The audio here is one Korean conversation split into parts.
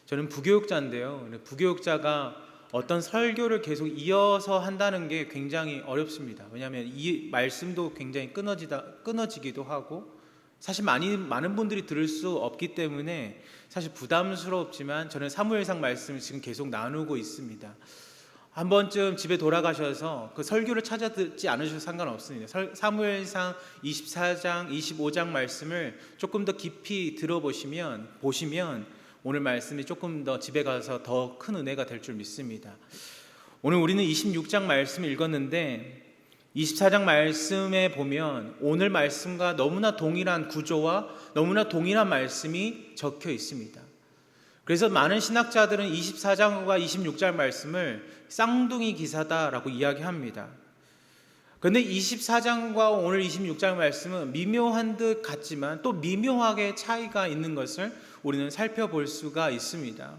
저는 부교육자인데요. 부교육자가 어떤 설교를 계속 이어서 한다는 게 굉장히 어렵습니다. 왜냐하면 이 말씀도 굉장히 끊어지기도 하고 사실 많은 분들이 들을 수 없기 때문에 사실 부담스럽지만 저는 사무엘상 말씀을 지금 계속 나누고 있습니다. 한 번쯤 집에 돌아가셔서 그 설교를 찾아 듣지 않으셔도 상관없습니다. 사무엘상 24장, 25장 말씀을 조금 더 깊이 보시면 오늘 말씀이 조금 더 집에 가서 더 큰 은혜가 될 줄 믿습니다. 오늘 우리는 26장 말씀을 읽었는데 24장 말씀에 보면 오늘 말씀과 너무나 동일한 구조와 너무나 동일한 말씀이 적혀 있습니다. 그래서 많은 신학자들은 24장과 26장 말씀을 쌍둥이 기사다라고 이야기합니다. 그런데 24장과 오늘 26장 말씀은 미묘한 듯 같지만 또 미묘하게 차이가 있는 것을 우리는 살펴볼 수가 있습니다.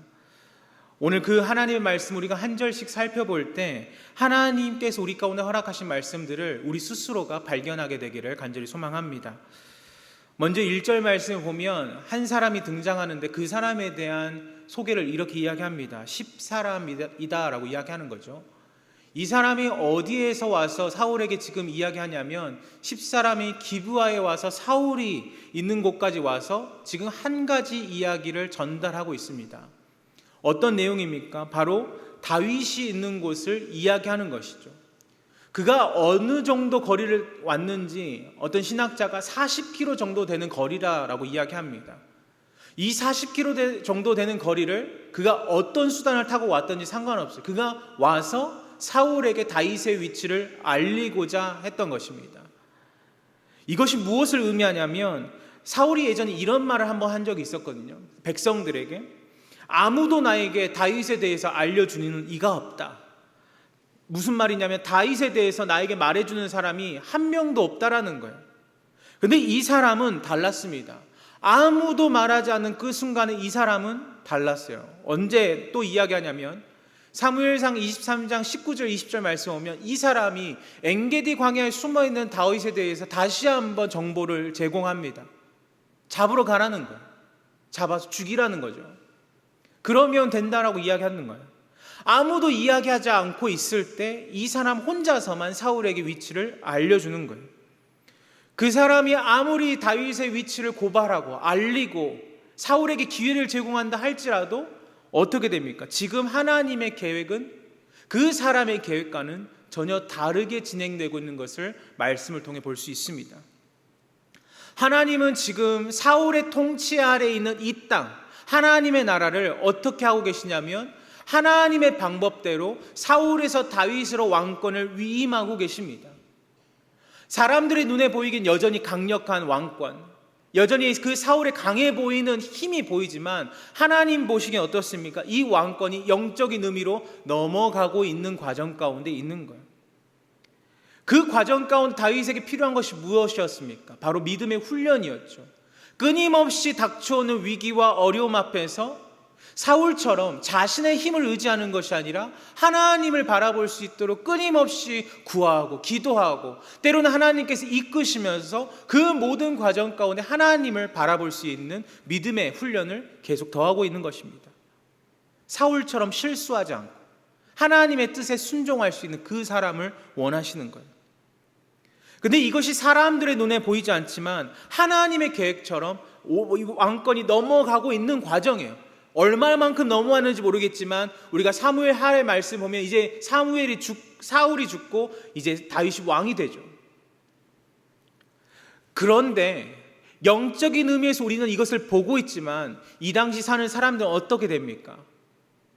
오늘 그 하나님의 말씀 우리가 한 절씩 살펴볼 때 하나님께서 우리 가운데 허락하신 말씀들을 우리 스스로가 발견하게 되기를 간절히 소망합니다. 먼저 1절 말씀을 보면 한 사람이 등장하는데 그 사람에 대한 소개를 이렇게 이야기합니다. 10사람이다 라고 이야기하는 거죠. 이 사람이 어디에서 와서 사울에게 지금 이야기하냐면 10사람이 기브아에 와서 사울이 있는 곳까지 와서 지금 한 가지 이야기를 전달하고 있습니다. 어떤 내용입니까? 바로 다윗이 있는 곳을 이야기하는 것이죠. 그가 어느 정도 거리를 왔는지 어떤 신학자가 40km 정도 되는 거리라고 이야기합니다. 이 40km 정도 되는 거리를 그가 어떤 수단을 타고 왔든지 상관없어요. 그가 와서 사울에게 다윗의 위치를 알리고자 했던 것입니다. 이것이 무엇을 의미하냐면 사울이 예전에 이런 말을 한번 한 적이 있었거든요. 백성들에게 아무도 나에게 다윗에 대해서 알려주는 이가 없다. 무슨 말이냐면 다윗에 대해서 나에게 말해주는 사람이 한 명도 없다라는 거예요. 그런데 이 사람은 달랐습니다. 아무도 말하지 않는 그 순간에 이 사람은 달랐어요. 언제 또 이야기하냐면 사무엘상 23장 19절 20절 말씀 오면 이 사람이 엔게디 광야에 숨어있는 다윗에 대해서 다시 한번 정보를 제공합니다. 잡으러 가라는 거예요. 잡아서 죽이라는 거죠. 그러면 된다라고 이야기하는 거예요. 아무도 이야기하지 않고 있을 때 이 사람 혼자서만 사울에게 위치를 알려주는 거예요. 그 사람이 아무리 다윗의 위치를 고발하고 알리고 사울에게 기회를 제공한다 할지라도 어떻게 됩니까? 지금 하나님의 계획은 그 사람의 계획과는 전혀 다르게 진행되고 있는 것을 말씀을 통해 볼 수 있습니다. 하나님은 지금 사울의 통치 아래에 있는 이 땅, 하나님의 나라를 어떻게 하고 계시냐면 하나님의 방법대로 사울에서 다윗으로 왕권을 위임하고 계십니다. 사람들의 눈에 보이긴 여전히 강력한 왕권, 여전히 그 사울의 강해 보이는 힘이 보이지만 하나님 보시기엔 어떻습니까? 이 왕권이 영적인 의미로 넘어가고 있는 과정 가운데 있는 거예요. 그 과정 가운데 다윗에게 필요한 것이 무엇이었습니까? 바로 믿음의 훈련이었죠. 끊임없이 닥쳐오는 위기와 어려움 앞에서 사울처럼 자신의 힘을 의지하는 것이 아니라 하나님을 바라볼 수 있도록 끊임없이 구하고 기도하고 때로는 하나님께서 이끄시면서 그 모든 과정 가운데 하나님을 바라볼 수 있는 믿음의 훈련을 계속 더하고 있는 것입니다. 사울처럼 실수하지 않고 하나님의 뜻에 순종할 수 있는 그 사람을 원하시는 거예요. 근데 이것이 사람들의 눈에 보이지 않지만 하나님의 계획처럼 왕권이 넘어가고 있는 과정이에요. 얼마만큼 넘어왔는지 모르겠지만 우리가 사무엘 하의 말씀 보면 이제 사울이 죽고 이제 다윗이 왕이 되죠. 그런데 영적인 의미에서 우리는 이것을 보고 있지만 이 당시 사는 사람들은 어떻게 됩니까?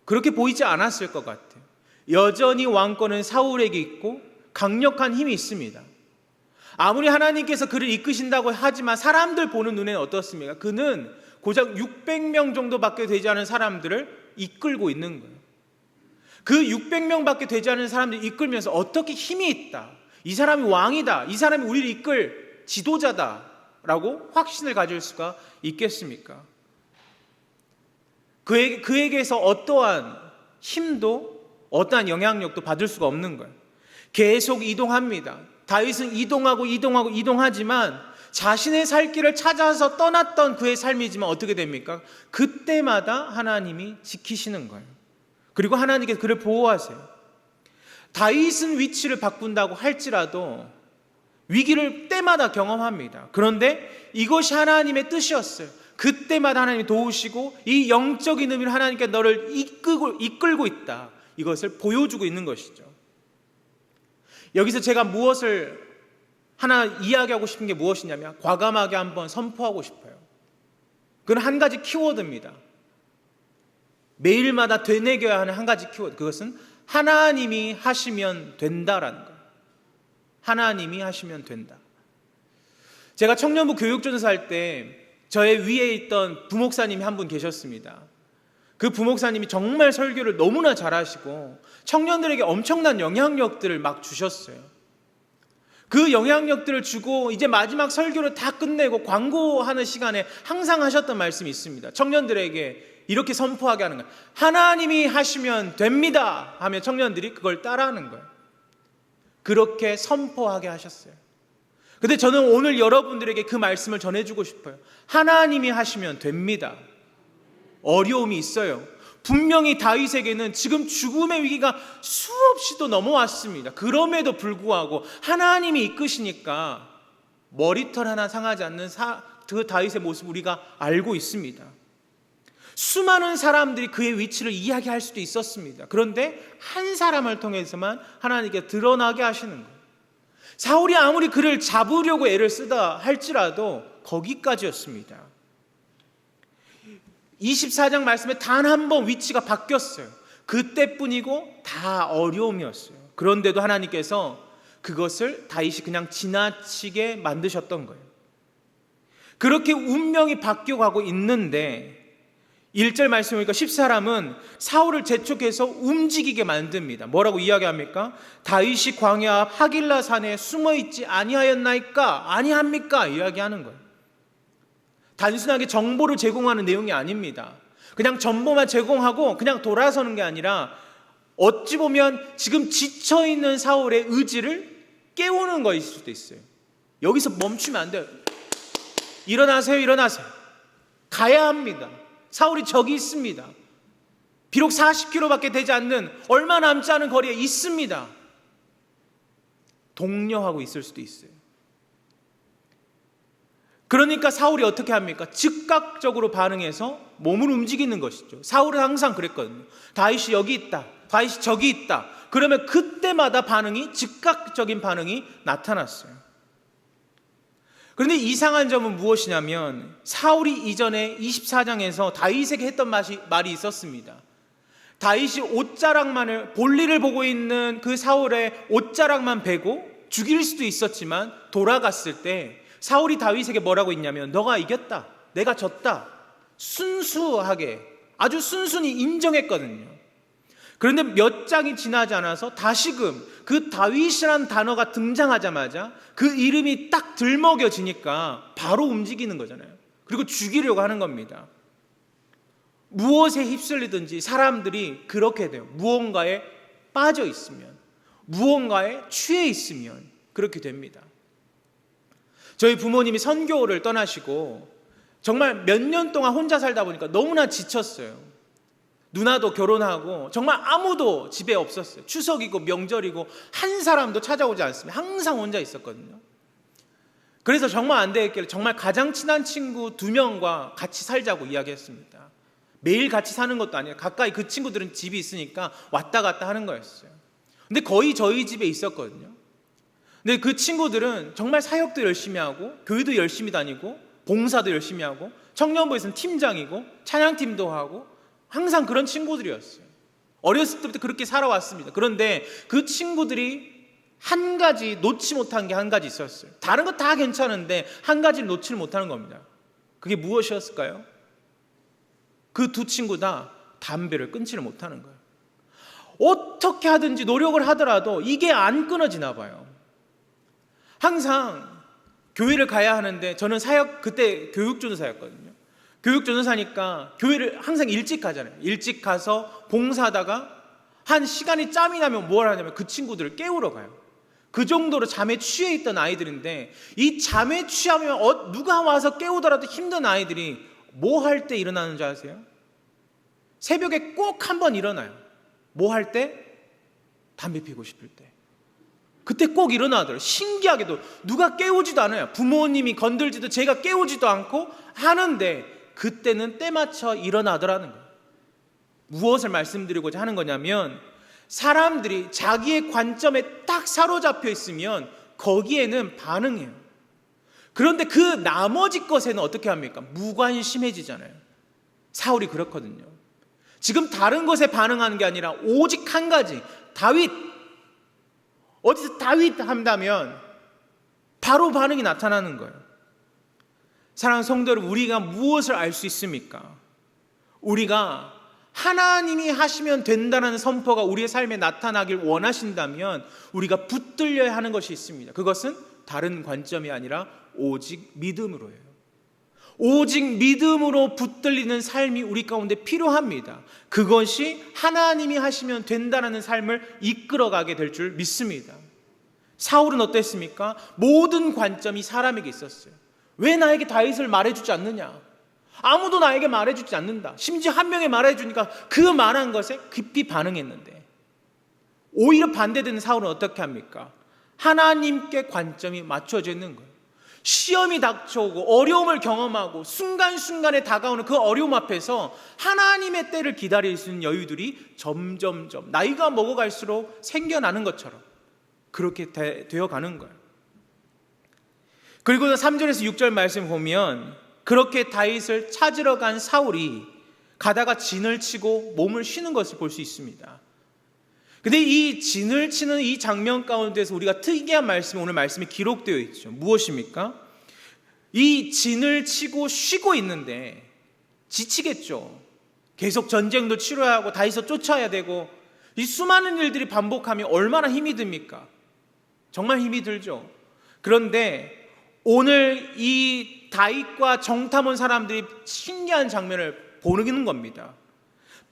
그렇게 보이지 않았을 것 같아요. 여전히 왕권은 사울에게 있고 강력한 힘이 있습니다. 아무리 하나님께서 그를 이끄신다고 하지만 사람들 보는 눈에는 어떻습니까? 그는 고작 600명 정도밖에 되지 않은 사람들을 이끌고 있는 거예요. 그 600명밖에 되지 않은 사람들을 이끌면서 어떻게 힘이 있다, 이 사람이 왕이다, 이 사람이 우리를 이끌 지도자다라고 확신을 가질 수가 있겠습니까? 그에게서 어떠한 힘도 어떠한 영향력도 받을 수가 없는 거예요. 계속 이동합니다. 다윗은 이동하지만 자신의 살 길을 찾아서 떠났던 그의 삶이지만 어떻게 됩니까? 그때마다 하나님이 지키시는 거예요. 그리고 하나님께서 그를 보호하세요. 다윗은 위치를 바꾼다고 할지라도 위기를 때마다 경험합니다. 그런데 이것이 하나님의 뜻이었어요. 그때마다 하나님이 도우시고 이 영적인 의미로 하나님께 너를 이끌고 있다, 이것을 보여주고 있는 것이죠. 여기서 제가 무엇을 하나 이야기하고 싶은 게 무엇이냐면 과감하게 한번 선포하고 싶어요. 그건 한 가지 키워드입니다. 매일마다 되새겨야 하는 한 가지 키워드, 그것은 하나님이 하시면 된다라는 거예요. 하나님이 하시면 된다. 제가 청년부 교육전도사 할 때 저의 위에 있던 부목사님이 한 분 계셨습니다. 그 부목사님이 정말 설교를 너무나 잘하시고 청년들에게 엄청난 영향력들을 막 주셨어요. 그 영향력들을 주고 이제 마지막 설교를 다 끝내고 광고하는 시간에 항상 하셨던 말씀이 있습니다. 청년들에게 이렇게 선포하게 하는 거예요. 하나님이 하시면 됩니다 하면 청년들이 그걸 따라하는 거예요. 그렇게 선포하게 하셨어요. 근데 저는 오늘 여러분들에게 그 말씀을 전해주고 싶어요. 하나님이 하시면 됩니다. 어려움이 있어요. 분명히 다윗에게는 지금 죽음의 위기가 수없이도 넘어왔습니다. 그럼에도 불구하고 하나님이 이끄시니까 머리털 하나 상하지 않는 그 다윗의 모습을 우리가 알고 있습니다. 수많은 사람들이 그의 위치를 이야기할 수도 있었습니다. 그런데 한 사람을 통해서만 하나님께 드러나게 하시는 거예요. 사울이 아무리 그를 잡으려고 애를 쓰다 할지라도 거기까지였습니다. 24장 말씀에 단 한 번 위치가 바뀌었어요. 그때뿐이고 다 어려움이었어요. 그런데도 하나님께서 그것을 다윗이 그냥 지나치게 만드셨던 거예요. 그렇게 운명이 바뀌어가고 있는데 1절 말씀을 보니까 10사람은 사울을 재촉해서 움직이게 만듭니다. 뭐라고 이야기합니까? 다윗이 광야 앞 하길라 산에 숨어있지 아니하였나이까? 아니합니까? 이야기하는 거예요. 단순하게 정보를 제공하는 내용이 아닙니다. 그냥 정보만 제공하고 그냥 돌아서는 게 아니라 어찌 보면 지금 지쳐있는 사울의 의지를 깨우는 것일 수도 있어요. 여기서 멈추면 안 돼요. 일어나세요, 일어나세요. 가야 합니다. 사울이 저기 있습니다. 비록 40km밖에 되지 않는, 얼마 남지 않은 거리에 있습니다. 독려하고 있을 수도 있어요. 그러니까 사울이 어떻게 합니까? 즉각적으로 반응해서 몸을 움직이는 것이죠. 사울은 항상 그랬거든요. 다윗이 여기 있다, 다윗이 저기 있다. 그러면 그때마다 즉각적인 반응이 나타났어요. 그런데 이상한 점은 무엇이냐면 사울이 이전에 24장에서 다윗에게 했던 말이 있었습니다. 다윗이 옷자락만을, 볼일을 보고 있는 그 사울의 옷자락만 베고 죽일 수도 있었지만 돌아갔을 때 사울이 다윗에게 뭐라고 했냐면 너가 이겼다, 내가 졌다, 순수하게 아주 순순히 인정했거든요. 그런데 몇 장이 지나지 않아서 다시금 그 다윗이라는 단어가 등장하자마자 그 이름이 딱 들먹여지니까 바로 움직이는 거잖아요. 그리고 죽이려고 하는 겁니다. 무엇에 휩쓸리든지 사람들이 그렇게 돼요. 무언가에 빠져 있으면, 무언가에 취해 있으면 그렇게 됩니다. 저희 부모님이 선교를 떠나시고 정말 몇 년 동안 혼자 살다 보니까 너무나 지쳤어요. 누나도 결혼하고 정말 아무도 집에 없었어요. 추석이고 명절이고 한 사람도 찾아오지 않습니다. 항상 혼자 있었거든요. 그래서 정말 안 되겠길래 정말 가장 친한 친구 2명과 같이 살자고 이야기했습니다. 매일 같이 사는 것도 아니에요. 가까이 그 친구들은 집이 있으니까 왔다 갔다 하는 거였어요. 근데 거의 저희 집에 있었거든요. 근데 그 친구들은 정말 사역도 열심히 하고 교회도 열심히 다니고 봉사도 열심히 하고 청년부에서는 팀장이고 찬양팀도 하고 항상 그런 친구들이었어요. 어렸을 때부터 그렇게 살아왔습니다. 그런데 그 친구들이 한 가지 놓지 못한 게 한 가지 있었어요. 다른 거 다 괜찮은데 한 가지를 놓지를 못하는 겁니다. 그게 무엇이었을까요? 그 두 친구 다 담배를 끊지를 못하는 거예요. 어떻게 하든지 노력을 하더라도 이게 안 끊어지나 봐요. 항상 교회를 가야 하는데 저는 그때 교육전도사였거든요. 교육전도사니까 교회를 항상 일찍 가잖아요. 일찍 가서 봉사하다가 한 시간이 짬이 나면 뭘 하냐면 그 친구들을 깨우러 가요. 그 정도로 잠에 취해 있던 아이들인데, 이 잠에 취하면 누가 와서 깨우더라도 힘든 아이들이 뭐 할 때 일어나는 줄 아세요? 새벽에 꼭 한 번 일어나요. 뭐 할 때? 담배 피고 싶을 때. 그때 꼭 일어나더라고요. 신기하게도 누가 깨우지도 않아요. 부모님이 건들지도 제가 깨우지도 않고 하는데 그때는 때 맞춰 일어나더라는 거예요. 무엇을 말씀드리고자 하는 거냐면, 사람들이 자기의 관점에 딱 사로잡혀 있으면 거기에는 반응해요. 그런데 그 나머지 것에는 어떻게 합니까? 무관심해지잖아요. 사울이 그렇거든요. 지금 다른 것에 반응하는 게 아니라 오직 한 가지, 다윗. 어디서 다윗 한다면 바로 반응이 나타나는 거예요. 사랑하는 성도 여러분, 우리가 무엇을 알 수 있습니까? 우리가 하나님이 하시면 된다는 선포가 우리의 삶에 나타나길 원하신다면 우리가 붙들려야 하는 것이 있습니다. 그것은 다른 관점이 아니라 오직 믿음으로예요. 오직 믿음으로 붙들리는 삶이 우리 가운데 필요합니다. 그것이 하나님이 하시면 된다는 삶을 이끌어가게 될 줄 믿습니다. 사울은 어땠습니까? 모든 관점이 사람에게 있었어요. 왜 나에게 다윗을 말해주지 않느냐? 아무도 나에게 말해주지 않는다. 심지어 한 명이 말해주니까 그 말한 것에 깊이 반응했는데, 오히려 반대되는 사울은 어떻게 합니까? 하나님께 관점이 맞춰져 있는 거예요. 시험이 닥쳐오고 어려움을 경험하고 순간순간에 다가오는 그 어려움 앞에서 하나님의 때를 기다릴 수 있는 여유들이 점점점 나이가 먹어갈수록 생겨나는 것처럼 그렇게 되어가는 거예요. 그리고 3절에서 6절 말씀 보면, 그렇게 다윗을 찾으러 간 사울이 가다가 진을 치고 몸을 쉬는 것을 볼 수 있습니다. 근데 이 진을 치는 이 장면 가운데서 우리가 특이한 말씀이, 오늘 말씀이 기록되어 있죠. 무엇입니까? 이 진을 치고 쉬고 있는데 지치겠죠. 계속 전쟁도 치러야 하고 다윗을 쫓아야 되고, 이 수많은 일들이 반복하면 얼마나 힘이 듭니까? 정말 힘이 들죠. 그런데 오늘 이 다윗과 정탐 사람들이 신기한 장면을 보는 겁니다.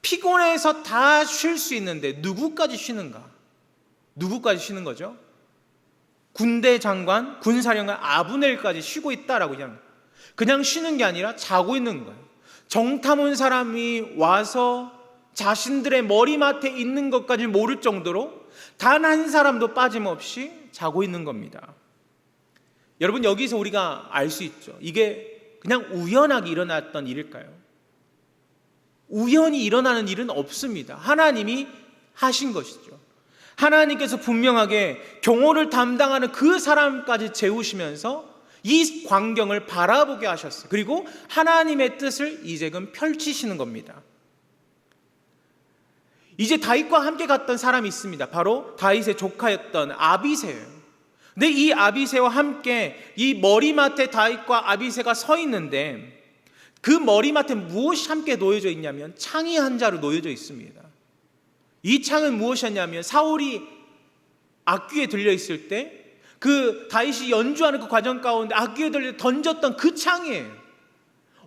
피곤해서 다 쉴 수 있는데 누구까지 쉬는가? 누구까지 쉬는 거죠? 군대 장관, 군사령관 아브넬까지 쉬고 있다라고 그냥 쉬는 게 아니라 자고 있는 거예요. 정탐 사람이 와서 자신들의 머리맡에 있는 것까지 모를 정도로 단 한 사람도 빠짐없이 자고 있는 겁니다. 여러분, 여기서 우리가 알 수 있죠. 이게 그냥 우연하게 일어났던 일일까요? 우연히 일어나는 일은 없습니다. 하나님이 하신 것이죠. 하나님께서 분명하게 경호를 담당하는 그 사람까지 재우시면서 이 광경을 바라보게 하셨어요. 그리고 하나님의 뜻을 이제금 펼치시는 겁니다. 이제 다윗과 함께 갔던 사람이 있습니다. 바로 다윗의 조카였던 아비새예요. 근데 이 아비새와 함께 이 머리맡에 다윗과 아비새가 서 있는데, 그 머리맡에 무엇이 함께 놓여져 있냐면 창이 한 자루 놓여져 있습니다. 이 창은 무엇이었냐면, 사울이 악귀에 들려 있을 때 그 다윗이 연주하는 그 과정 가운데 악귀에 들려 던졌던 그 창이에요.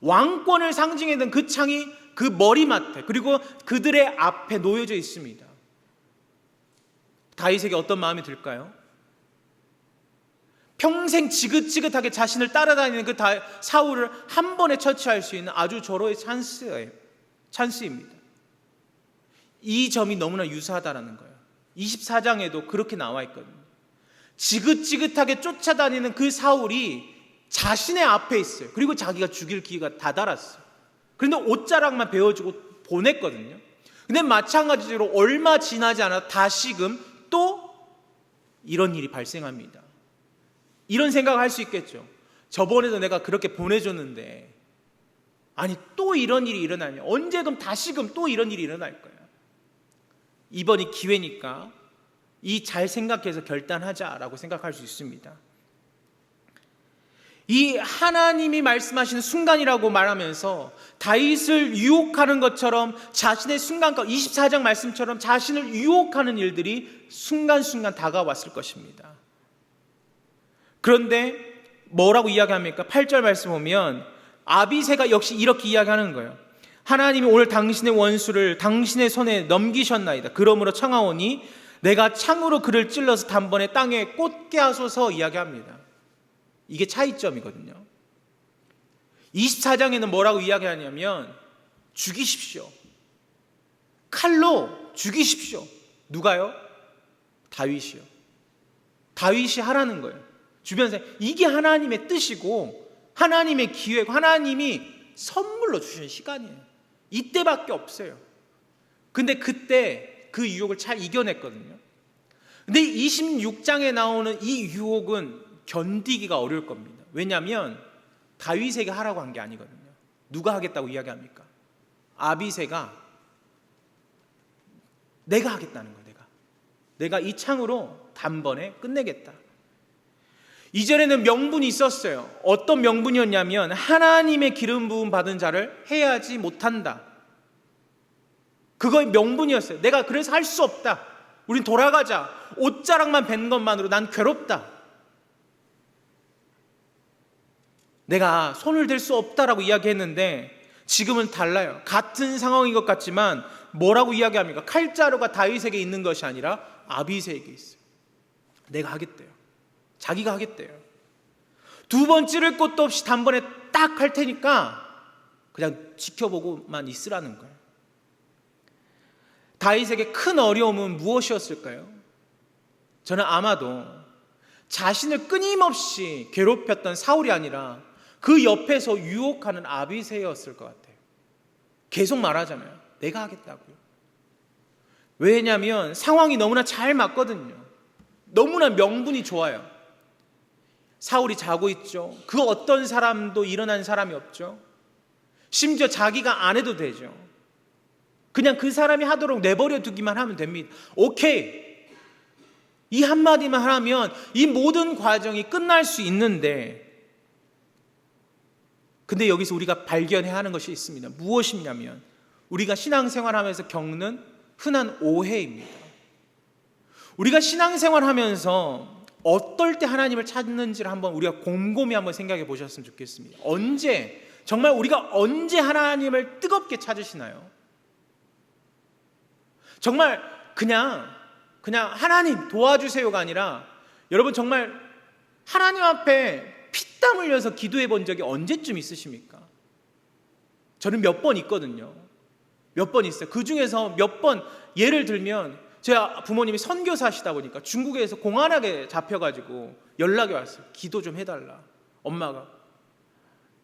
왕권을 상징했던 그 창이 그 머리맡에, 그리고 그들의 앞에 놓여져 있습니다. 다윗에게 어떤 마음이 들까요? 평생 지긋지긋하게 자신을 따라다니는 그 사울을 한 번에 처치할 수 있는 아주 절호의 찬스입니다. 이 점이 너무나 유사하다는 거예요. 24장에도 그렇게 나와 있거든요. 지긋지긋하게 쫓아다니는 그 사울이 자신의 앞에 있어요. 그리고 자기가 죽일 기회가 다다랐어요. 그런데 옷자락만 베어주고 보냈거든요. 근데 마찬가지로 얼마 지나지 않아 다시금 또 이런 일이 발생합니다. 이런 생각을 할 수 있겠죠. 저번에도 내가 그렇게 보내줬는데, 아니 또 이런 일이 일어나면 언제든 다시금 또 이런 일이 일어날 거야. 이번이 기회니까 이 잘 생각해서 결단하자라고 생각할 수 있습니다. 이 하나님이 말씀하시는 순간이라고 말하면서 다윗을 유혹하는 것처럼 자신의 순간과 24장 말씀처럼 자신을 유혹하는 일들이 순간순간 다가왔을 것입니다. 그런데 뭐라고 이야기합니까? 8절 말씀 보면 아비새가 역시 이렇게 이야기하는 거예요. 하나님이 오늘 당신의 원수를 당신의 손에 넘기셨나이다. 그러므로 청하오니 내가 창으로 그를 찔러서 단번에 땅에 꽂게 하소서 이야기합니다. 이게 차이점이거든요. 24장에는 뭐라고 이야기하냐면 죽이십시오. 칼로 죽이십시오. 누가요? 다윗이요. 다윗이 하라는 거예요. 주변에서 이게 하나님의 뜻이고 하나님의 기회고 하나님이 선물로 주신 시간이에요. 이때밖에 없어요. 근데 그때 그 유혹을 잘 이겨냈거든요. 근데 26장에 나오는 이 유혹은 견디기가 어려울 겁니다. 왜냐하면 다윗에게 하라고 한 게 아니거든요. 누가 하겠다고 이야기합니까? 아비새가 내가 하겠다는 거예요. 내가 이 창으로 단번에 끝내겠다. 이전에는 명분이 있었어요. 어떤 명분이었냐면 하나님의 기름 부음 받은 자를 해하지 못한다. 그거의 명분이었어요. 내가 그래서 할 수 없다. 우린 돌아가자. 옷자락만 뱉는 것만으로 난 괴롭다. 내가 손을 댈 수 없다라고 이야기했는데 지금은 달라요. 같은 상황인 것 같지만 뭐라고 이야기합니까? 칼자루가 다윗에게 있는 것이 아니라 아비새에게 있어요. 내가 하겠대요. 자기가 하겠대요. 두 번 찌를 것도 없이 단번에 딱 할 테니까 그냥 지켜보고만 있으라는 거예요. 다윗에게 큰 어려움은 무엇이었을까요? 저는 아마도 자신을 끊임없이 괴롭혔던 사울이 아니라 그 옆에서 유혹하는 아비새였을 것 같아요. 계속 말하잖아요. 내가 하겠다고요. 왜냐하면 상황이 너무나 잘 맞거든요. 너무나 명분이 좋아요. 사울이 자고 있죠. 그 어떤 사람도 일어난 사람이 없죠. 심지어 자기가 안 해도 되죠. 그냥 그 사람이 하도록 내버려 두기만 하면 됩니다. 오케이. 이 한마디만 하면 이 모든 과정이 끝날 수 있는데, 근데 여기서 우리가 발견해야 하는 것이 있습니다. 무엇이냐면 우리가 신앙생활하면서 겪는 흔한 오해입니다. 우리가 신앙생활하면서 어떨 때 하나님을 찾는지를 한번 우리가 곰곰이 한번 생각해 보셨으면 좋겠습니다. 정말 우리가 언제 하나님을 뜨겁게 찾으시나요? 정말 그냥 하나님 도와주세요가 아니라 여러분 정말 하나님 앞에 피땀 흘려서 기도해 본 적이 언제쯤 있으십니까? 저는 몇 번 있거든요. 몇 번 있어요. 그 중에서 몇 번 예를 들면 제 부모님이 선교사시다 보니까 중국에서 공안하게 잡혀가지고 연락이 왔어요. 기도 좀 해달라. 엄마가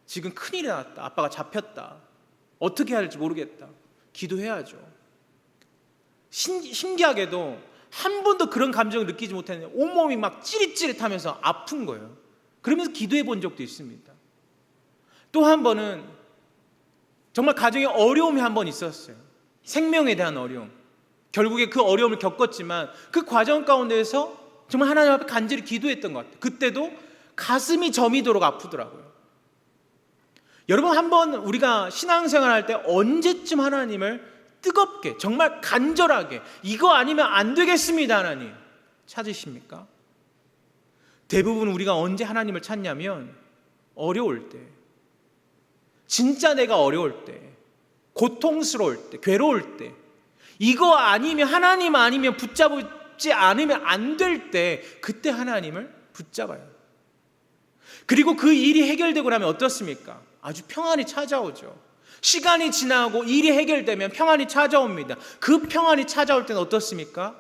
지금 큰일이 났다. 아빠가 잡혔다. 어떻게 해야 할지 모르겠다. 기도해야죠. 신기하게도 한 번도 그런 감정을 느끼지 못했는데 온몸이 막 찌릿찌릿하면서 아픈 거예요. 그러면서 기도해 본 적도 있습니다. 또 한 번은 정말 가정에 어려움이 한 번 있었어요. 생명에 대한 어려움. 결국에 그 어려움을 겪었지만 그 과정 가운데에서 정말 하나님 앞에 간절히 기도했던 것 같아요. 그때도 가슴이 저미도록 아프더라고요. 여러분 한번 우리가 신앙생활 할 때 언제쯤 하나님을 뜨겁게 정말 간절하게 이거 아니면 안 되겠습니다 하나님 찾으십니까? 대부분 우리가 언제 하나님을 찾냐면 어려울 때, 진짜 내가 어려울 때, 고통스러울 때, 괴로울 때, 이거 아니면 하나님 아니면 붙잡지 않으면 안 될 때 그때 하나님을 붙잡아요. 그리고 그 일이 해결되고 나면 어떻습니까? 아주 평안이 찾아오죠. 시간이 지나고 일이 해결되면 평안이 찾아옵니다. 그 평안이 찾아올 때는 어떻습니까?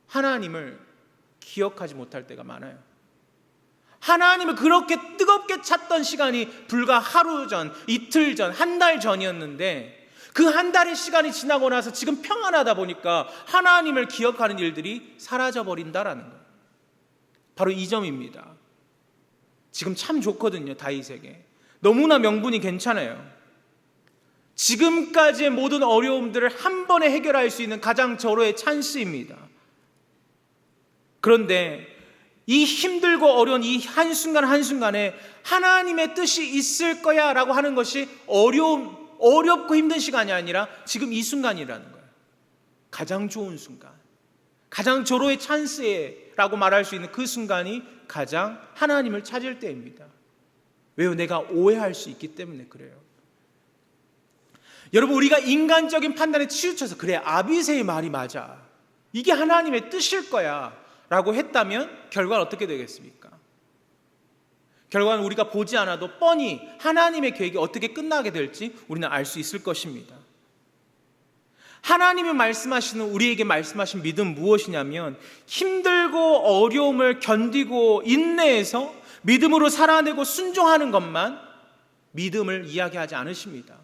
하나님을 기억하지 못할 때가 많아요. 하나님을 그렇게 뜨겁게 찾던 시간이 불과 하루 전, 이틀 전, 한 달 전이었는데 그 한 달의 시간이 지나고 나서 지금 평안하다 보니까 하나님을 기억하는 일들이 사라져버린다라는 거예요. 바로 이 점입니다. 지금 참 좋거든요. 다윗에게 너무나 명분이 괜찮아요. 지금까지의 모든 어려움들을 한 번에 해결할 수 있는 가장 절호의 찬스입니다. 그런데 이 힘들고 어려운 이 한순간 한순간에 하나님의 뜻이 있을 거야 라고 하는 것이 어렵고 힘든 시간이 아니라 지금 이 순간이라는 거예요. 가장 좋은 순간, 가장 절호의 찬스라고 말할 수 있는 그 순간이 가장 하나님을 찾을 때입니다. 왜요? 내가 오해할 수 있기 때문에 그래요. 여러분, 우리가 인간적인 판단에 치우쳐서 그래, 아비새의 말이 맞아, 이게 하나님의 뜻일 거야 라고 했다면 결과는 어떻게 되겠습니까? 결과는 우리가 보지 않아도 뻔히 하나님의 계획이 어떻게 끝나게 될지 우리는 알 수 있을 것입니다. 하나님이 말씀하시는, 우리에게 말씀하신 믿음 무엇이냐면, 힘들고 어려움을 견디고 인내해서 믿음으로 살아내고 순종하는 것만 믿음을 이야기하지 않으십니다.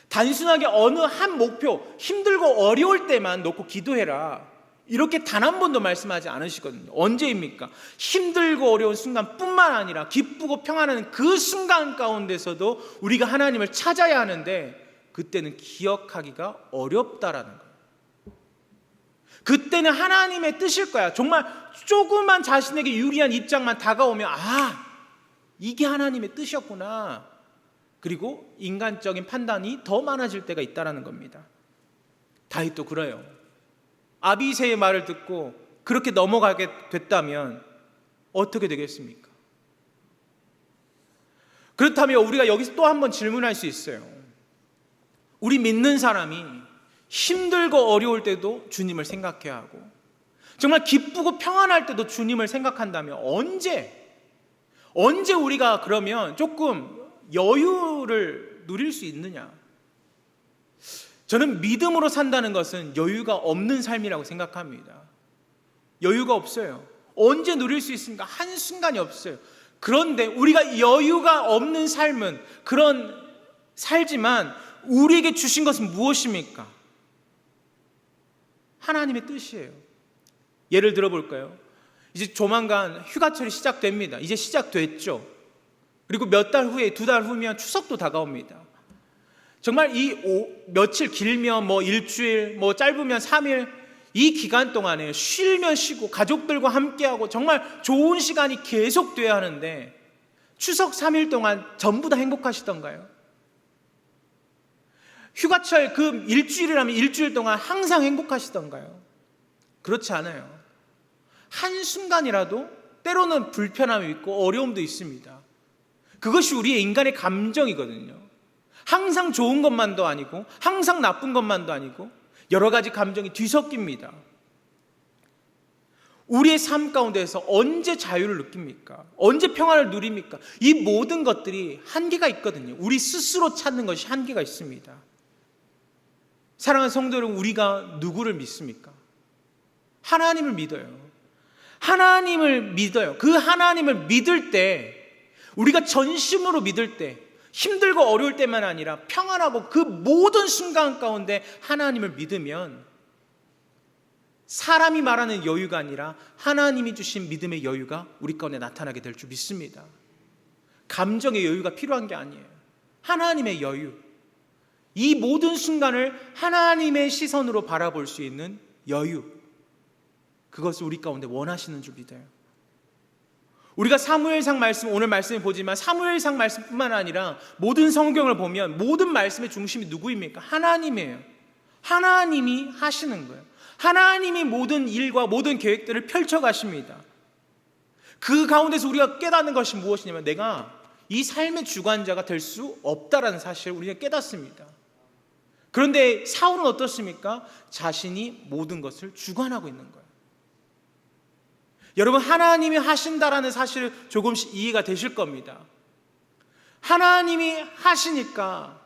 단순하게 어느 한 목표, 힘들고 어려울 때만 놓고 기도해라, 이렇게 단 한 번도 말씀하지 않으시거든요. 언제입니까? 힘들고 어려운 순간뿐만 아니라 기쁘고 평안한 그 순간 가운데서도 우리가 하나님을 찾아야 하는데, 그때는 기억하기가 어렵다라는 거예요. 그때는 하나님의 뜻일 거야. 정말 조그만 자신에게 유리한 입장만 다가오면, 아, 이게 하나님의 뜻이었구나. 그리고 인간적인 판단이 더 많아질 때가 있다는 겁니다. 다윗도 그래요. 아비새의 말을 듣고 그렇게 넘어가게 됐다면 어떻게 되겠습니까? 그렇다면 우리가 여기서 또 한 번 질문할 수 있어요. 우리 믿는 사람이 힘들고 어려울 때도 주님을 생각해야 하고, 정말 기쁘고 평안할 때도 주님을 생각한다면 언제 우리가 그러면 조금 여유를 누릴 수 있느냐? 저는 믿음으로 산다는 것은 여유가 없는 삶이라고 생각합니다. 여유가 없어요. 언제 누릴 수 있습니까? 한순간이 없어요. 그런데 우리가 여유가 없는 삶은 그런 살지만 우리에게 주신 것은 무엇입니까? 하나님의 뜻이에요. 예를 들어볼까요? 이제 조만간 휴가철이 시작됩니다. 이제 시작됐죠. 그리고 몇 달 후에, 2달 후면 추석도 다가옵니다. 정말 며칠, 길면 일주일, 짧으면 3일, 이 기간 동안에 쉬면 쉬고 가족들과 함께하고 정말 좋은 시간이 계속돼야 하는데, 추석 3일 동안 전부 다 행복하시던가요? 휴가철 그 일주일이라면 일주일 동안 항상 행복하시던가요? 그렇지 않아요. 한순간이라도 때로는 불편함이 있고 어려움도 있습니다. 그것이 우리의 인간의 감정이거든요. 항상 좋은 것만도 아니고 항상 나쁜 것만도 아니고 여러 가지 감정이 뒤섞입니다. 우리의 삶 가운데서 언제 자유를 느낍니까? 언제 평안을 누립니까? 이 모든 것들이 한계가 있거든요. 우리 스스로 찾는 것이 한계가 있습니다. 사랑하는 성도 여러분, 우리가 누구를 믿습니까? 하나님을 믿어요. 하나님을 믿어요. 그 하나님을 믿을 때, 우리가 전심으로 믿을 때, 힘들고 어려울 때만 아니라 평안하고 그 모든 순간 가운데 하나님을 믿으면 사람이 말하는 여유가 아니라 하나님이 주신 믿음의 여유가 우리 가운데 나타나게 될 줄 믿습니다. 감정의 여유가 필요한 게 아니에요. 하나님의 여유, 이 모든 순간을 하나님의 시선으로 바라볼 수 있는 여유, 그것을 우리 가운데 원하시는 줄 믿어요. 우리가 사무엘상 말씀, 오늘 말씀을 보지만 사무엘상 말씀뿐만 아니라 모든 성경을 보면 모든 말씀의 중심이 누구입니까? 하나님이에요. 하나님이 하시는 거예요. 하나님이 모든 일과 모든 계획들을 펼쳐가십니다. 그 가운데서 우리가 깨닫는 것이 무엇이냐면, 내가 이 삶의 주관자가 될 수 없다라는 사실을 우리가 깨닫습니다. 그런데 사울은 어떻습니까? 자신이 모든 것을 주관하고 있는 거예요. 여러분, 하나님이 하신다라는 사실을 조금씩 이해가 되실 겁니다. 하나님이 하시니까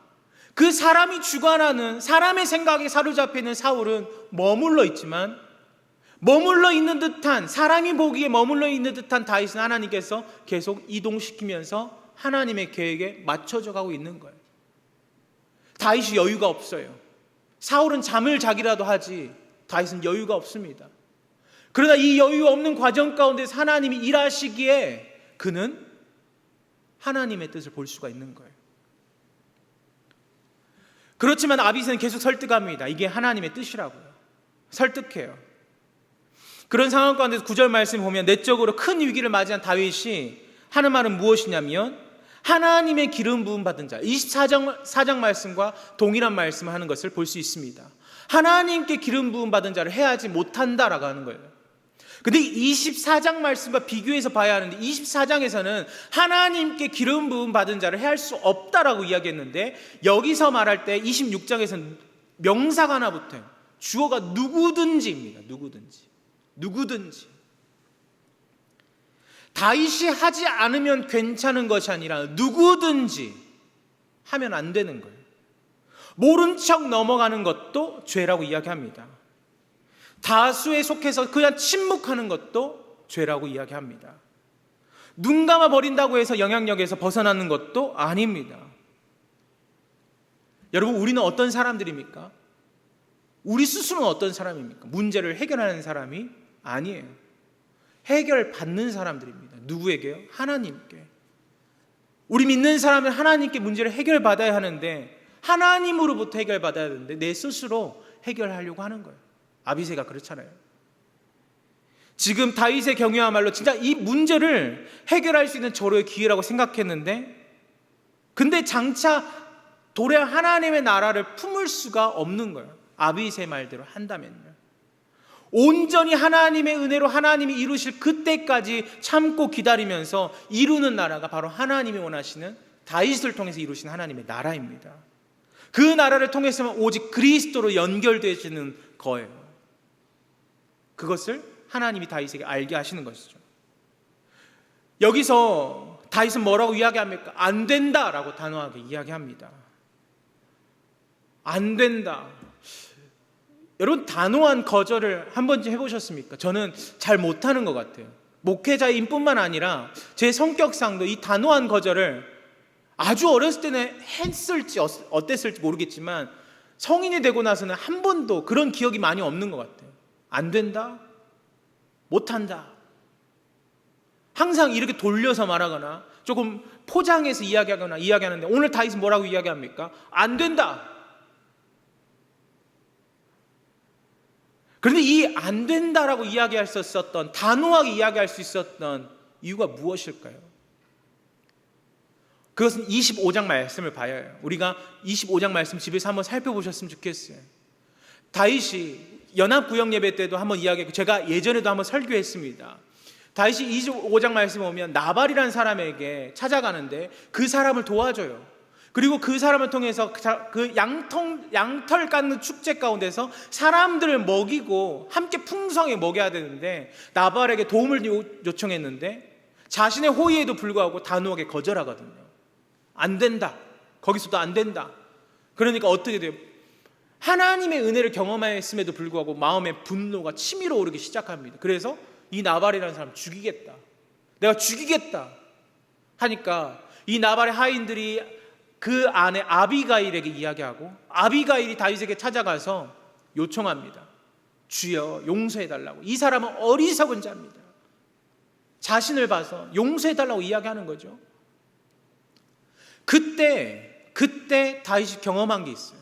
그 사람이 주관하는, 사람의 생각에 사로잡혀 있는 사울은 머물러 있지만, 머물러 있는 듯한, 사람이 보기에 머물러 있는 듯한 다윗은 하나님께서 계속 이동시키면서 하나님의 계획에 맞춰져 가고 있는 거예요. 다윗이 여유가 없어요. 사울은 잠을 자기라도 하지 다윗은 여유가 없습니다. 그러나 이 여유 없는 과정 가운데서 하나님이 일하시기에 그는 하나님의 뜻을 볼 수가 있는 거예요. 그렇지만 아비새는 계속 설득합니다. 이게 하나님의 뜻이라고요. 설득해요. 그런 상황 가운데서 9절 말씀 보면 내적으로 큰 위기를 맞이한 다윗이 하는 말은 무엇이냐면, 하나님의 기름 부음 받은 자, 24장 말씀과 동일한 말씀을 하는 것을 볼 수 있습니다. 하나님께 기름 부음 받은 자를 해하지 못한다라고 하는 거예요. 근데 24장 말씀과 비교해서 봐야 하는데 24장에서는 하나님께 기름 부음 받은 자를 해할 수 없다라고 이야기했는데 여기서 말할 때 26장에서는 명사가 하나 붙어요. 주어가 누구든지입니다. 누구든지. 다윗이 하지 않으면 괜찮은 것이 아니라 누구든지 하면 안 되는 거예요. 모른 척 넘어가는 것도 죄라고 이야기합니다. 다수에 속해서 그냥 침묵하는 것도 죄라고 이야기합니다. 눈 감아 버린다고 해서 영향력에서 벗어나는 것도 아닙니다. 여러분, 우리는 어떤 사람들입니까? 우리 스스로는 어떤 사람입니까? 문제를 해결하는 사람이 아니에요. 해결받는 사람들입니다. 누구에게요? 하나님께. 우리 믿는 사람은 하나님께 문제를 해결받아야 하는데 하나님으로부터 해결받아야 되는데 내 스스로 해결하려고 하는 거예요. 아비새가 그렇잖아요. 지금 다윗의 경우야말로 진짜 이 문제를 해결할 수 있는 절호의 기회라고 생각했는데 근데 장차 도래 하나님의 나라를 품을 수가 없는 거예요. 아비새 말대로 한다면요. 온전히 하나님의 은혜로 하나님이 이루실 그때까지 참고 기다리면서 이루는 나라가 바로 하나님이 원하시는 다윗을 통해서 이루신 하나님의 나라입니다. 그 나라를 통해서만 오직 그리스도로 연결되어지는 거예요. 그것을 하나님이 다윗에게 알게 하시는 것이죠. 여기서 다윗은 뭐라고 이야기합니까? 안 된다라고 단호하게 이야기합니다. 안 된다. 여러분, 단호한 거절을 한 번쯤 해보셨습니까? 저는 잘 못하는 것 같아요. 목회자인 뿐만 아니라 제 성격상도 이 단호한 거절을 아주 어렸을 때는 했을지 어땠을지 모르겠지만 성인이 되고 나서는 한 번도 그런 기억이 많이 없는 것 같아요. 안 된다, 못한다. 항상 이렇게 돌려서 말하거나 조금 포장해서 이야기하는데 오늘 다윗은 뭐라고 이야기합니까? 안 된다. 그런데 이 안 된다라고 이야기할 수 있었던, 단호하게 이야기할 수 있었던 이유가 무엇일까요? 그것은 25장 말씀을 봐야 해요. 우리가 25장 말씀 집에서 한번 살펴보셨으면 좋겠어요. 다윗이 연합구역 예배 때도 한번 이야기했고 제가 예전에도 한번 설교했습니다. 다윗이 25장 말씀에 오면 나발이라는 사람에게 찾아가는데 그 사람을 도와줘요. 그리고 그 사람을 통해서 그 양털 깎는 축제 가운데서 사람들을 먹이고 함께 풍성하게 먹여야 되는데 나발에게 도움을 요청했는데 자신의 호의에도 불구하고 단호하게 거절하거든요. 안 된다. 거기서도 안 된다. 그러니까 어떻게 돼요? 하나님의 은혜를 경험했음에도 불구하고 마음의 분노가 치밀어 오르기 시작합니다. 그래서 이 나발이라는 사람 죽이겠다. 내가 죽이겠다 하니까 이 나발의 하인들이 그 아내 아비가일에게 이야기하고 아비가일이 다윗에게 찾아가서 요청합니다. 주여 용서해달라고. 이 사람은 어리석은 자입니다. 자신을 봐서 용서해달라고 이야기하는 거죠. 그때 다윗이 경험한 게 있어요.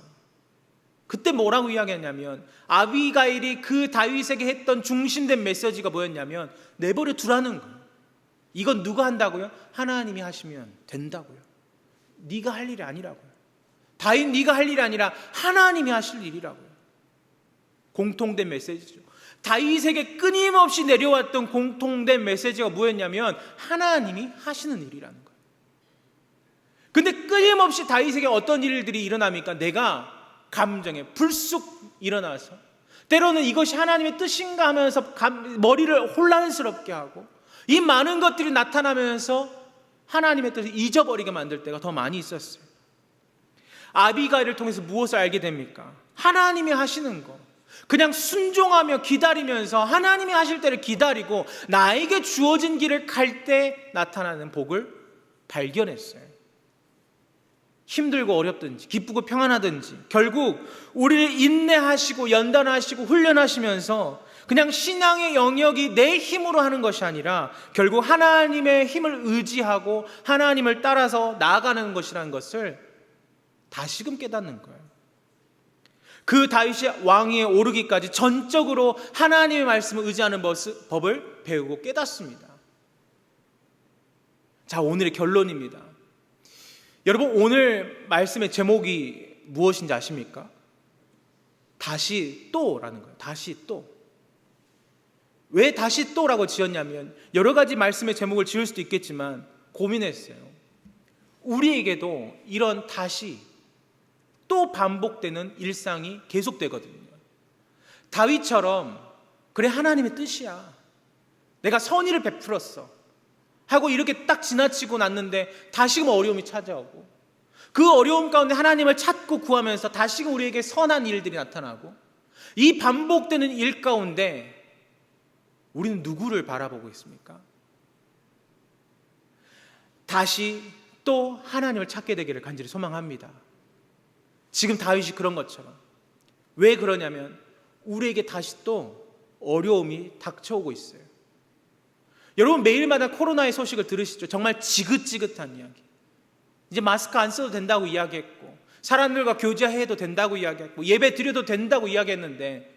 그때 뭐라고 이야기했냐면 아비가일이 그 다윗에게 했던 중심된 메시지가 뭐였냐면 내버려 두라는 거예요. 이건 누가 한다고요? 하나님이 하시면 된다고요. 네가 할 일이 아니라고요. 다윗 네가 할 일이 아니라 하나님이 하실 일이라고요. 공통된 메시지죠. 다윗에게 끊임없이 내려왔던 공통된 메시지가 뭐였냐면 하나님이 하시는 일이라는 거예요. 근데 끊임없이 다윗에게 어떤 일들이 일어납니까? 내가 감정에 불쑥 일어나서 때로는 이것이 하나님의 뜻인가 하면서 머리를 혼란스럽게 하고 이 많은 것들이 나타나면서 하나님의 뜻을 잊어버리게 만들 때가 더 많이 있었어요. 아비가일을 통해서 무엇을 알게 됩니까? 하나님이 하시는 거. 그냥 순종하며 기다리면서 하나님이 하실 때를 기다리고 나에게 주어진 길을 갈 때 나타나는 복을 발견했어요. 힘들고 어렵든지 기쁘고 평안하든지 결국 우리를 인내하시고 연단하시고 훈련하시면서 그냥 신앙의 영역이 내 힘으로 하는 것이 아니라 결국 하나님의 힘을 의지하고 하나님을 따라서 나아가는 것이라는 것을 다시금 깨닫는 거예요. 그 다윗이 왕위에 오르기까지 전적으로 하나님의 말씀을 의지하는 법을 배우고 깨닫습니다. 자, 오늘의 결론입니다. 여러분, 오늘 말씀의 제목이 무엇인지 아십니까? 다시 또라는 거예요. 다시 또. 왜 다시 또라고 지었냐면 여러 가지 말씀의 제목을 지을 수도 있겠지만 고민했어요. 우리에게도 이런 다시 또 반복되는 일상이 계속되거든요. 다윗처럼 그래 하나님의 뜻이야, 내가 선의를 베풀었어 하고 이렇게 딱 지나치고 났는데 다시금 어려움이 찾아오고, 그 어려움 가운데 하나님을 찾고 구하면서 다시금 우리에게 선한 일들이 나타나고, 이 반복되는 일 가운데 우리는 누구를 바라보고 있습니까? 다시 또 하나님을 찾게 되기를 간절히 소망합니다. 지금 다윗이 그런 것처럼. 왜 그러냐면 우리에게 다시 또 어려움이 닥쳐오고 있어요. 여러분 매일마다 코로나의 소식을 들으시죠? 정말 지긋지긋한 이야기. 이제 마스크 안 써도 된다고 이야기했고, 사람들과 교제해도 된다고 이야기했고, 예배 드려도 된다고 이야기했는데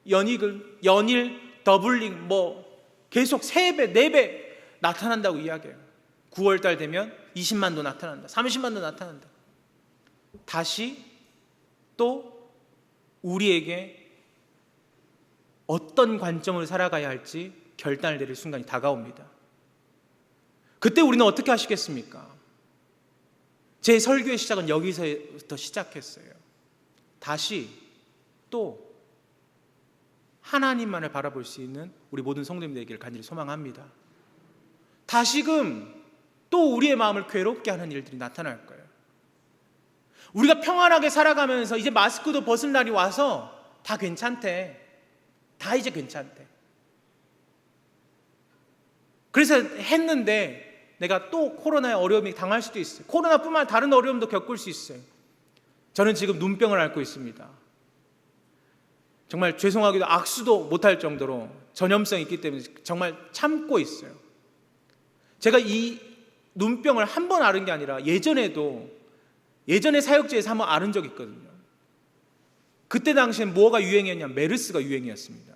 연일 더블링 계속 3배 4배 나타난다고 이야기해요. 9월달 되면 20만도 나타난다, 30만도 나타난다. 다시 또 우리에게 어떤 관점으로 살아가야 할지 결단을 내릴 순간이 다가옵니다. 그때 우리는 어떻게 하시겠습니까? 제 설교의 시작은 여기서부터 시작했어요. 다시 또 하나님만을 바라볼 수 있는 우리 모든 성도님들 되기를 간절히 소망합니다. 다시금 또 우리의 마음을 괴롭게 하는 일들이 나타날 거예요. 우리가 평안하게 살아가면서 이제 마스크도 벗을 날이 와서 다 괜찮대, 다 이제 괜찮대. 그래서 했는데 내가 또 코로나의 어려움이 당할 수도 있어요. 코로나뿐만 아니라 다른 어려움도 겪을 수 있어요. 저는 지금 눈병을 앓고 있습니다. 정말 죄송하게도 악수도 못할 정도로 전염성이 있기 때문에 정말 참고 있어요. 제가 이 눈병을 한 번 앓은 게 아니라 예전에 사역지에서 한번 앓은 적이 있거든요. 그때 당시엔 뭐가 유행이었냐면 메르스가 유행이었습니다.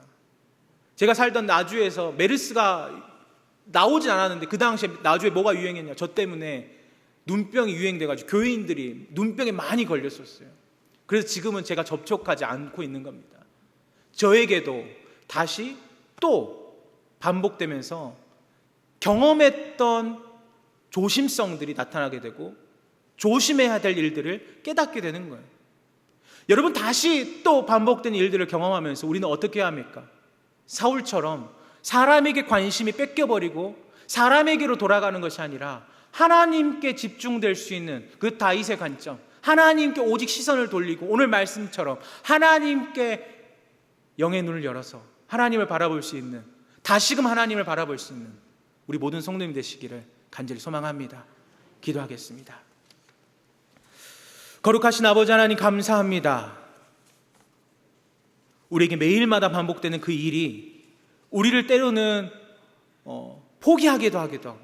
제가 살던 나주에서 메르스가 나오진 않았는데 그 당시에 나주에 뭐가 유행했냐, 저 때문에 눈병이 유행돼가지고 교인들이 눈병에 많이 걸렸었어요. 그래서 지금은 제가 접촉하지 않고 있는 겁니다. 저에게도 다시 또 반복되면서 경험했던 조심성들이 나타나게 되고 조심해야 될 일들을 깨닫게 되는 거예요. 여러분 다시 또 반복된 일들을 경험하면서 우리는 어떻게 해야 합니까? 사울처럼 사람에게 관심이 뺏겨버리고 사람에게로 돌아가는 것이 아니라 하나님께 집중될 수 있는 그 다윗의 관점, 하나님께 오직 시선을 돌리고 오늘 말씀처럼 하나님께 영의 눈을 열어서 하나님을 바라볼 수 있는, 다시금 하나님을 바라볼 수 있는 우리 모든 성도님 되시기를 간절히 소망합니다. 기도하겠습니다. 거룩하신 아버지 하나님, 감사합니다. 우리에게 매일마다 반복되는 그 일이 우리를 때로는 포기하기도 하기도 하고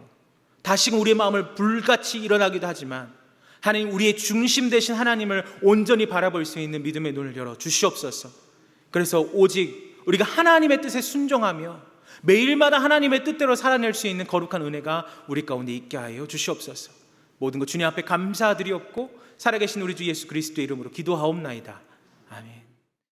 다시금 우리의 마음을 불같이 일어나기도 하지만, 하나님 우리의 중심 되신 하나님을 온전히 바라볼 수 있는 믿음의 눈을 열어 주시옵소서. 그래서 오직 우리가 하나님의 뜻에 순종하며 매일마다 하나님의 뜻대로 살아낼 수 있는 거룩한 은혜가 우리 가운데 있게 하여 주시옵소서. 모든 것 주님 앞에 감사드리옵고 살아계신 우리 주 예수 그리스도의 이름으로 기도하옵나이다. 아멘.